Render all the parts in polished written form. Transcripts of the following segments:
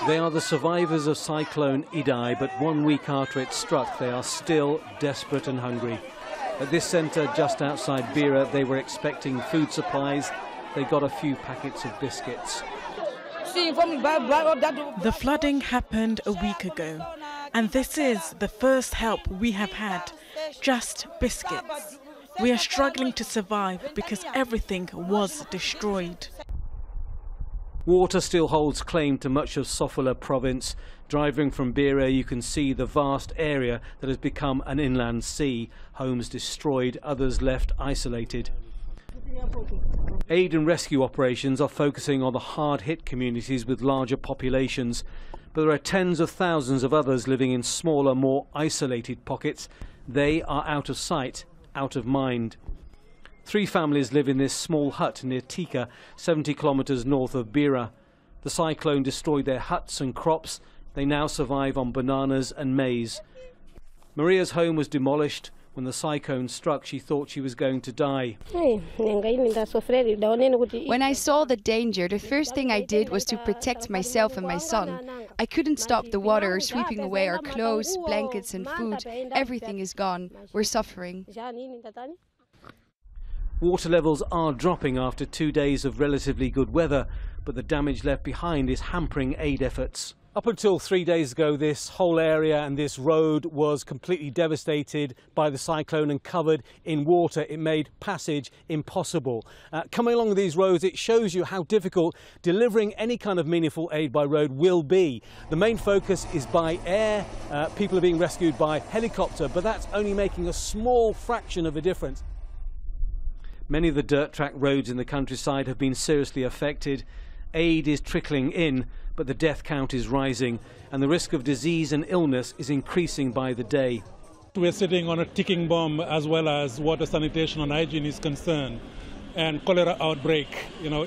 They are the survivors of Cyclone Idai, but 1 week after it struck, they are still desperate and hungry. At this centre just outside Beira, they were expecting food supplies. They got a few packets of biscuits. The flooding happened a week ago, and this is the first help we have had, just biscuits. We are struggling to survive because everything was destroyed. Water still holds claim to much of Sofala province. Driving from Beira, you can see the vast area that has become an inland sea. Homes destroyed, others left isolated. Aid and rescue operations are focusing on the hard-hit communities with larger populations. But there are tens of thousands of others living in smaller, more isolated pockets. They are out of sight, out of mind. 3 families live in this small hut near Tika, 70 kilometres north of Beira. The cyclone destroyed their huts and crops. They now survive on bananas and maize. Maria's home was demolished. When the cyclone struck, she thought she was going to die. When I saw the danger, the first thing I did was to protect myself and my son. I couldn't stop the water sweeping away our clothes, blankets and food. Everything is gone. We're suffering. Water levels are dropping after 2 days of relatively good weather, but the damage left behind is hampering aid efforts. Up until 3 days ago, this whole area and this road was completely devastated by the cyclone and covered in water. It made passage impossible. Coming along these roads, it shows you how difficult delivering any kind of meaningful aid by road will be. The main focus is by air. People are being rescued by helicopter, but that's only making a small fraction of a difference. Many of the dirt track roads in the countryside have been seriously affected. Aid is trickling in, but the death count is rising, and the risk of disease and illness is increasing by the day. We're sitting on a ticking bomb as well as water sanitation and hygiene is concerned. And cholera outbreak,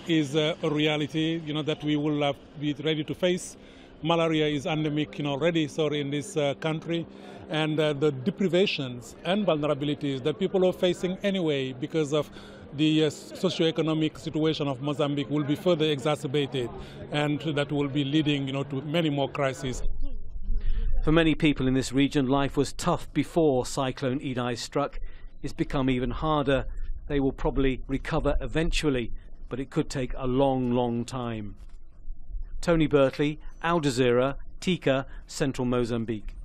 is a reality, that we will have to be ready to face. Malaria is endemic, already, in this country. And the deprivations and vulnerabilities that people are facing anyway because of the socioeconomic situation of Mozambique will be further exacerbated, and that will be leading to many more crises. For many people in this region, life was tough before Cyclone Idai struck. It's become even harder. They will probably recover eventually, but it could take a long, long time. Tony Birtley, Jazeera, Tika, Central Mozambique.